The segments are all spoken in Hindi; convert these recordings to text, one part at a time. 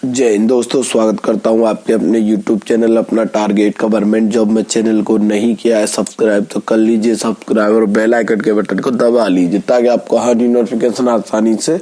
जय हिंद दोस्तों, स्वागत करता हूं आपके अपने YouTube चैनल अपना टारगेट गवर्नमेंट जॉब में चैनल को नहीं किया है सब्सक्राइब तो कर लीजिए सब्सक्राइब और बेल आइकन के बटन को दबा लीजिए ताकि आपको हर नोटिफिकेशन आसानी से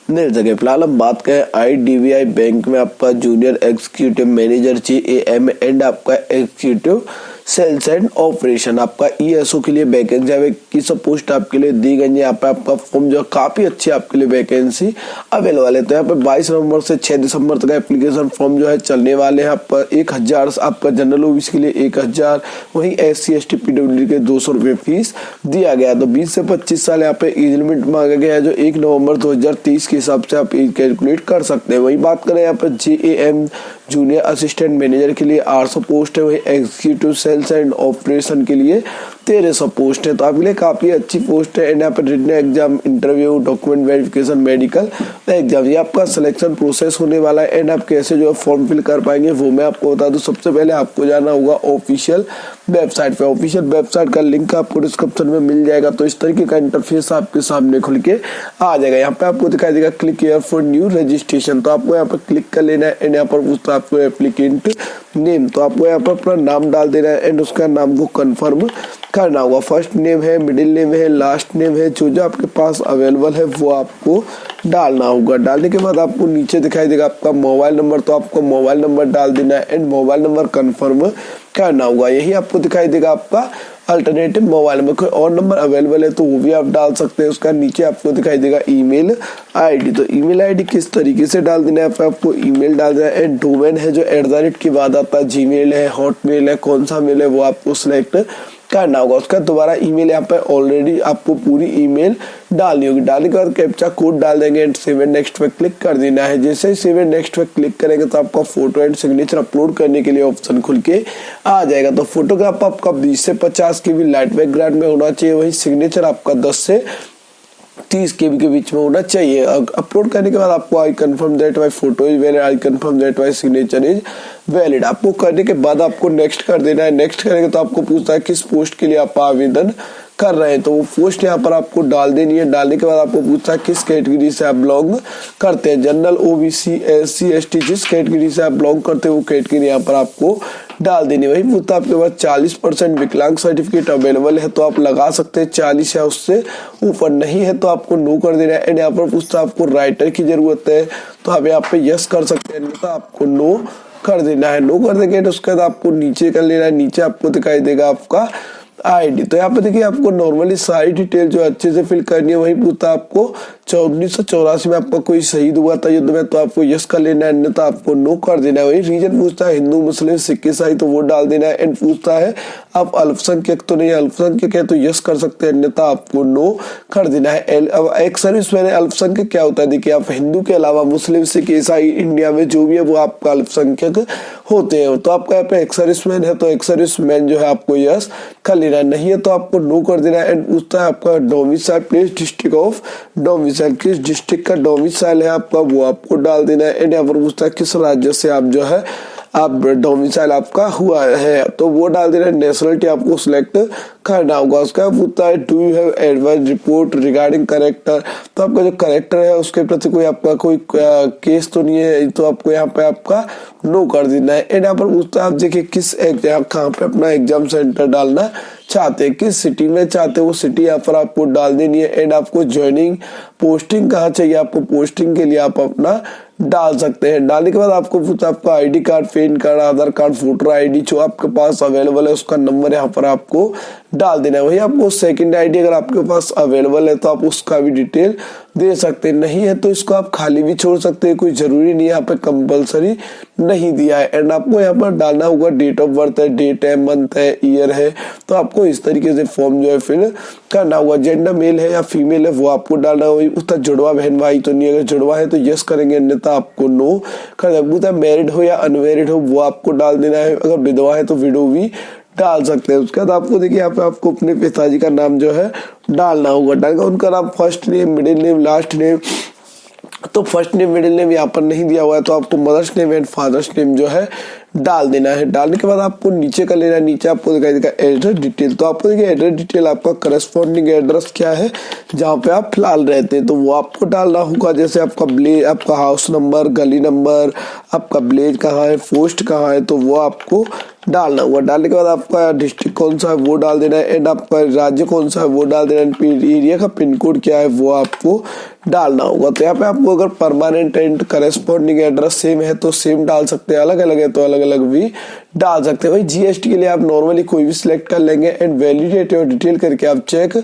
मिल सके। फिलहाल हम बात करें IDBI बैंक में आपका junior executive manager GAM and आपका एग्जीक्यूटिव सेल्स एंड ऑपरेशन आपका ESO के लिए वैकेंसी है। की सब पोस्ट आपके लिए दी गई है। यहाँ पे आपका फॉर्म जो काफी अच्छी आपके लिए वैकेंसी अवेलेबल है। तो यहाँ पे 22 नवंबर से 6 दिसंबर तक एप्लीकेशन फॉर्म जो है चलने वाले हैं। आपका 1000 आपका जनरल ओबीसी के लिए 1000, वहीं SC ST PWD के 200 रुपये फीस दिया गया। तो 20 से 25 साल यहाँ पे एज लिमिट मांगा गया है जो 1 नवंबर 2023 के हिसाब से आप एज कैलकुलेट कर सकते हैं। वही बात करें यहाँ पे GAM जूनियर असिस्टेंट मैनेजर के लिए 800 पोस्ट है। वही एग्जीक्यूटिव सेल्स एंड ऑपरेशन के लिए 1300 पोस्ट है। तो आपके लिए काफी अच्छी पोस्ट है। एंड यहाँ पर written exam, interview, document verification, medical exam, ये आपका सिलेक्शन प्रोसेस होने वाला है। एंड आप कैसे जो है फॉर्म फिल कर पाएंगे वो मैं आपको बता दूं। सबसे पहले आपको जाना होगा ऑफिशियल वेबसाइट पे। ऑफिशियल वेबसाइट का लिंक आपको डिस्क्रिप्शन में मिल जाएगा। तो इस तरीके का इंटरफेस आपके सामने खुल के आ जाएगा। यहाँ पे आपको दिखाई देगा click here for new registration. तो आपको यहाँ पर क्लिक कर लेना है। एंड यहाँ पर पूछता है आपको एप्लीकेंट नेम। तो आपको यहाँ पर अपना नाम डाल देना है एंड उसका नाम को कंफर्म करना होगा। फर्स्ट नेम है, मिडिल नेम है, लास्ट नेम है, जो आपके पास अवेलेबल है वो आपको डालना होगा। डालने के बाद आपको नीचे दिखाई देगा आपका मोबाइल नंबर। तो आपको मोबाइल नंबर डाल देना है एंड मोबाइल नंबर कंफर्म करना होगा। यही आपको दिखाई देगा आपका अल्टरनेटिव मोबाइल नंबर। कोई और नंबर अवेलेबल है तो वो भी आप डाल सकते हैं। उसका नीचे आपको दिखाई देगा ईमेल आईडी। तो ईमेल आईडी किस तरीके से डाल देना है, आपको ईमेल डाल देना है। एंड डोमेन है जो @ के बाद आता है, जीमेल है, हॉटमेल है, कौन सा मेल है वो आपको सिलेक्ट करना होगा। उसका दोबारा ईमेल यहाँ पे ऑलरेडी आपको पूरी ईमेल डालनी होगी। डालने के बाद कैप्चा कोड डाल देंगे एंड सेव एंड नेक्स्ट पे क्लिक कर देना है। जैसे ही सेव एंड नेक्स्ट पे क्लिक करेंगे तो आपका फोटो एंड सिग्नेचर अपलोड करने के लिए ऑप्शन खुल के आ जाएगा। तो फोटोग्राफ आपका 20 से 50 की भी लाइट बैकग्राउंड में होना चाहिए। वही सिग्नेचर आपका 10 से 30 KB के बीच में होना चाहिए। अपलोड करने के बाद आपको I confirm that my photo is valid, I confirm that my signature is valid. आपको करने के बाद आपको नेक्स्ट कर देना है। नेक्स्ट करेंगे तो आपको पूछता है किस पोस्ट के लिए आप आवेदन कर रहे हैं। तो वो पोस्ट यहाँ पर आपको डाल देनी है। डालने के बाद आपको पूछता है किस कैटेगरी से आप बिलोंग करते हैं, जनरल, OBC, SC ST, जिस कैटेगरी से आप बिलोंग करते हैं वो कैटेगरी यहाँ पर आपको डाल देनी। वही पूछता है आपके पास 40% विकलांग सर्टिफिकेट अवेलेबल है तो आप लगा सकते हैं, 40 या उससे ऊपर नहीं है तो आपको नो कर देना है। एंड यहाँ पर पूछता है आपको राइटर की जरूरत है तो आप यहाँ पे यस कर सकते हैं, नहीं तो आपको नो कर देना है। नो कर देंगे तो उसके बाद आपको नीचे कर लेना है। नीचे आपको दिखाई देगा आपका ID। तो यहाँ पे देखिए आपको नॉर्मली सारी डिटेल जो अच्छे से फिल करनी है। वही पूछता आपको 1984 में आपका कोई शहीद हुआ था युद्ध में तो आपको यस कर लेना है, अन्यथा आपको नो कर देना है। वही रीजन पूछता है हिंदू, मुस्लिम, सिख, ईसाई तो वो डाल देना है। एंड पूछता है आप अल्पसंख्यक तो नहीं, अल्पसंख्यक है तो यस कर सकते हैं, अन्यथा आपको नो कर देना है। अब एक सर्विस मैंने अल्पसंख्यक क्या होता है, देखिए आप हिंदू के अलावा मुस्लिम, सिख, ईसाई इंडिया में जो भी है वो आपका अल्पसंख्यक होते हैं। तो आपका यहाँ पे एक सर्विसमैन है तो एक सर्विसमैन जो है आपको यस कर लेना है, नहीं है तो आपको नो कर देना है। एंड पूछता है आपका domicile place, district of domicile, किस डिस्ट्रिक्ट का डोमिसाइल है आपका वो आपको डाल देना है। एंड यहाँ पर पूछता है किस राज्य से आप जो है आप डोमिसाइल आपका हुआ है तो वो डाल देना है। नेशनलिटी आपको सिलेक्ट करना होगा। उसका पूछता है do you have advice report regarding character. तो आपका जो करेक्टर है उसके प्रति कोई आपका कोई केस तो नहीं है तो आपको यहाँ पे आपका नो कर देना है। एंड यहाँ पर पूछता है आप देखिए किस एग्जाम, कहाँ पे अपना एग्जाम सेंटर डालना चाहते हैं, किस सिटी में चाहते हैं वो सिटी यहाँ पर आपको डाल देनी है। एंड आपको ज्वाइनिंग पोस्टिंग कहाँ चाहिए, आपको पोस्टिंग के लिए आप अपना डाल सकते हैं। डालने के बाद आपको पूछता है आपका ID कार्ड, पैन कार्ड, आधार कार्ड, वोटर ID जो आपके पास अवेलेबल है उसका नंबर यहाँ पर आपको डाल देना है। वही आपको सेकंड ID अगर आपके पास अवेलेबल है तो आप उसका भी डिटेल दे सकते हैं, नहीं है तो इसको आप खाली भी छोड़ सकते हैं, कोई जरूरी नहीं है, यहाँ पे कंपलसरी नहीं दिया है। एंड आपको यहाँ पर डालना होगा डेट ऑफ बर्थ है, डेट है, मंथ है, ईयर है। तो आपको इस तरीके से फॉर्म जो है फिल करना होगा। जेंडर मेल है या फीमेल है वो आपको डालना होगा। उसका जुड़वा बहन भाई तो नहीं, अगर जुड़वा है तो यस करेंगे, अन्यथा आपको नो कर देना। मैरिड हो या अनमैरिड हो वो आपको डाल देना है। अगर विधवा है तो विडो भी डाल सकते हैं। उसके बाद आपको देखिए यहाँ पे आपको अपने पिताजी का नाम जो है डालना होगा। डालकर उनका नाम first name, middle name, last name. तो फर्स्ट नेम, मिडिल नेम यहाँ पर नहीं दिया हुआ है तो आपको mother's name and father's name जो है डाल देना है। डालने के बाद आपको नीचे कर लेना है, नीचे आपको दिखाई देगा एड्रेस डिटेल। तो आपको देखिए एड्रेस डिटेल आपका करस्पॉन्डिंग एड्रेस क्या है जहाँ पे आप फिलहाल रहते हैं तो वो आपको डालना होगा। जैसे आपका हाउस नंबर, गली नंबर, आपका विलेज कहाँ है, पोस्ट कहाँ है, तो वो आपको डालना होगा। डालने के बाद आपका डिस्ट्रिक्ट कौन सा है वो डाल देना है, एंड आपका राज्य कौन सा है वो डाल देना है, एरिया का पिन कोड क्या है वो आपको डालना होगा। तो यहाँ पे आपको अगर permanent and corresponding address same है तो सेम डाल सकते हैं, अलग अलग है तो अलग अलग भी डाल सकते हैं। भाई जीएसटी के लिए आप नॉर्मली कोई भी सिलेक्ट कर लेंगे एंड वैलिडेट और डिटेल करके आप चेक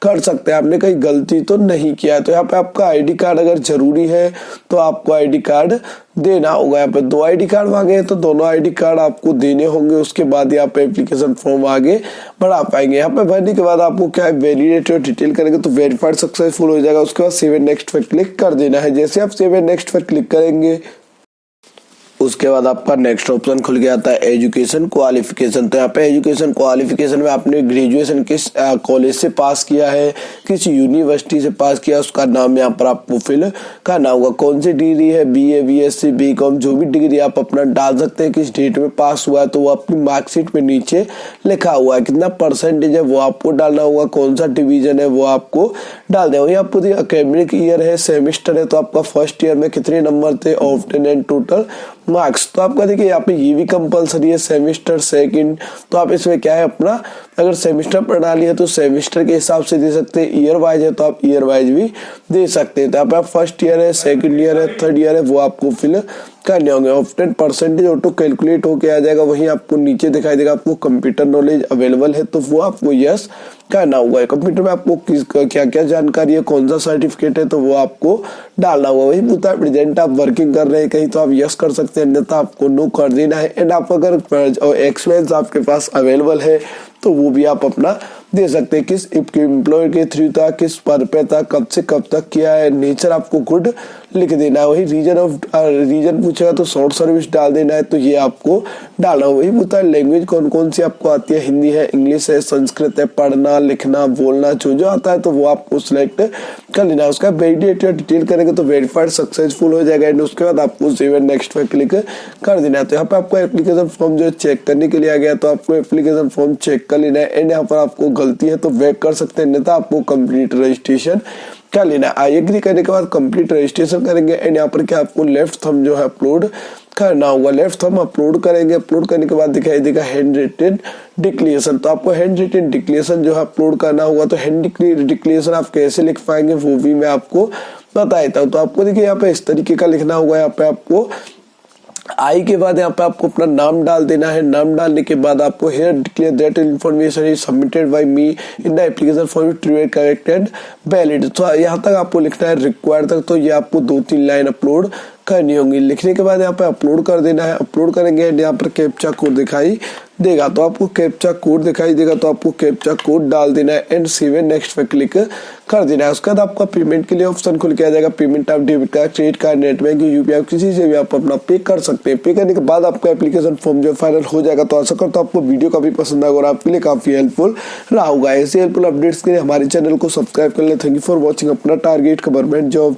कर सकते हैं आपने कहीं गलती तो नहीं किया है। तो यहाँ पे आपका आईडी कार्ड अगर जरूरी है तो आपको आईडी कार्ड देना होगा। यहाँ पे 2 आईडी कार्ड मांगे हैं तो दोनों आईडी कार्ड आपको देने होंगे, उसके बाद ही आप एप्लीकेशन फॉर्म आगे बढ़ा पाएंगे। यहाँ पे भरने के बाद आपको क्या है वैलिडेट और डिटेल करेंगे तो वेरीफाइड सक्सेसफुल हो जाएगा। उसके बाद सेव एंड नेक्स्ट पे क्लिक कर देना है। जैसे आप सेव एंड नेक्स्ट पे क्लिक करेंगे उसके बाद आपका नेक्स्ट ऑप्शन खुल के आता है एजुकेशन क्वालिफिकेशन। तो यहाँ पे एजुकेशन क्वालिफिकेशन में आपने ग्रेजुएशन किस कॉलेज से पास किया है, किस यूनिवर्सिटी से पास किया, उसका नाम यहाँ पर आपको फिल करना होगा। कौन सी डिग्री है, बीए, बीएससी, बीकॉम, जो भी डिग्री आप अपना डाल सकते हैं, किस डेट में पास हुआ है तो वो अपनी मार्कशीट में नीचे लिखा हुआ है, कितना परसेंटेज है वो आपको डालना होगा, कौन सा डिवीजन है वो आपको डाल देना होगा। पूरी अकेडमिक ईयर है, सेमेस्टर है तो आपका फर्स्ट ईयर में कितने नंबर थे, ऑफ्टन एंड टोटल मार्क्स। तो आपका देखिए यहाँ पे ये भी कंपलसरी है, सेमेस्टर सेकंड। तो आप इसमें क्या है अपना अगर सेमेस्टर प्रणाली है तो सेमेस्टर के हिसाब से दे सकते हैं, ईयर वाइज है तो आप ईयर वाइज भी दे सकते हैं। तो यहाँ पे आप फर्स्ट ईयर है, सेकंड ईयर है, थर्ड ईयर है वो आपको फिल करने होंगे। ऑफ्टन परसेंटेज ऑटो कैलकुलेट होके आ जाएगा। वहीं आपको नीचे दिखाई देगा आपको कंप्यूटर नॉलेज अवेलेबल है तो वो आपको यस करना होगा। कंप्यूटर में आपको क्या क्या जानकारी है, कौन सा सर्टिफिकेट है तो वो आपको डालना होगा। वही पूछता है प्रेजेंट आप वर्किंग कर रहे हैं कहीं तो आप यस कर सकते हैं, अन्यथा आपको नो कर देना है। एंड आप अगर एक्सपीरियंस आपके पास अवेलेबल है तो वो भी आप अपना दे सकते हैं, किस एम्प्लॉय के थ्रू था, किस पद पे था, कब से कब तक किया है। नेचर आपको गुड लिख देना है। वही रीजन पूछेगा तो शॉर्ट सर्विस डाल देना है तो ये आपको डालना है। वही पूछता है लैंग्वेज कौन कौन सी आपको आती है, हिंदी है, इंग्लिश है, संस्कृत है, पढ़ना लिखना बोलना जो आता है तो वो आपको सिलेक्ट कर लेना है। उसका वैलिडेट डिटेल करेंगे तो वेरीफाइड सक्सेसफुल हो जाएगा एंड उसके बाद आपको सेव एंड नेक्स्ट पे क्लिक कर देना है। तो यहाँ पे आपको एप्लीकेशन फॉर्म जो चेक करने के लिए आ गया तो आपको एप्लीकेशन फॉर्म चेक कर लेना है एंड यहाँ पर आपको गलती है तो वेट कर सकते हैं, नहीं तो आपको कंप्लीट रजिस्ट्रेशन कर लेना है। आई एग्री करने के बाद कंप्लीट रजिस्ट्रेशन करेंगे एंड यहाँ पर क्या आपको लेफ्ट थंब जो है अपलोड करना होगा। लेफ्ट थंब अपलोड करेंगे, अपलोड करने के बाद दिखाई देगा हैंड रिटन डिक्लेरेशन। तो आपको हैंड रिटन डिक्लेरेशन जो है अपलोड करना होगा। तो हैंड डिक्लेरेशन आप कैसे लिख पाएंगे वो भी मैं आपको बता देता हूँ। तो आपको देखिए यहाँ पे इस तरीके का लिखना होगा। यहाँ पे आपको आई के बाद यहाँ पे आपको अपना नाम डाल देना है। नाम डालने के बाद आपको here declare that information is submitted by me in the application form true correct and valid. तो यहाँ तक आपको लिखना है रिक्वायर्ड तक। तो ये आपको 2-3 लाइन अपलोड करनी होंगी। लिखने के बाद यहाँ पे अपलोड कर देना है। अपलोड करेंगे एंड यहाँ पर कैप्चा कोड दिखाई देगा तो आपको कैप्चा कोड दिखाई देगा तो आपको कैप्चा कोड डाल देना है एंड सेव एंड नेक्स्ट पे क्लिक कर देना है। उसके बाद आपका पेमेंट के लिए ऑप्शन खुल के आ जाएगा। पेमेंट आप debit card, credit card, net banking, UPI किसी से भी आप अपना पे कर सकते हैं। पे करने के बाद आपका एप्लीकेशन फॉर्म जो फाइनल हो जाएगा। तो आशा करता हूं आपको वीडियो काफी पसंद आएगा और आपके लिए काफी हेल्पफुल रहा होगा। ऐसे हेल्पफुल अपडेट्स के लिए हमारे चैनल को सब्सक्राइब कर ले। थैंक यू फॉर वॉचिंग अपना टारगेट गवर्नमेंट जॉब।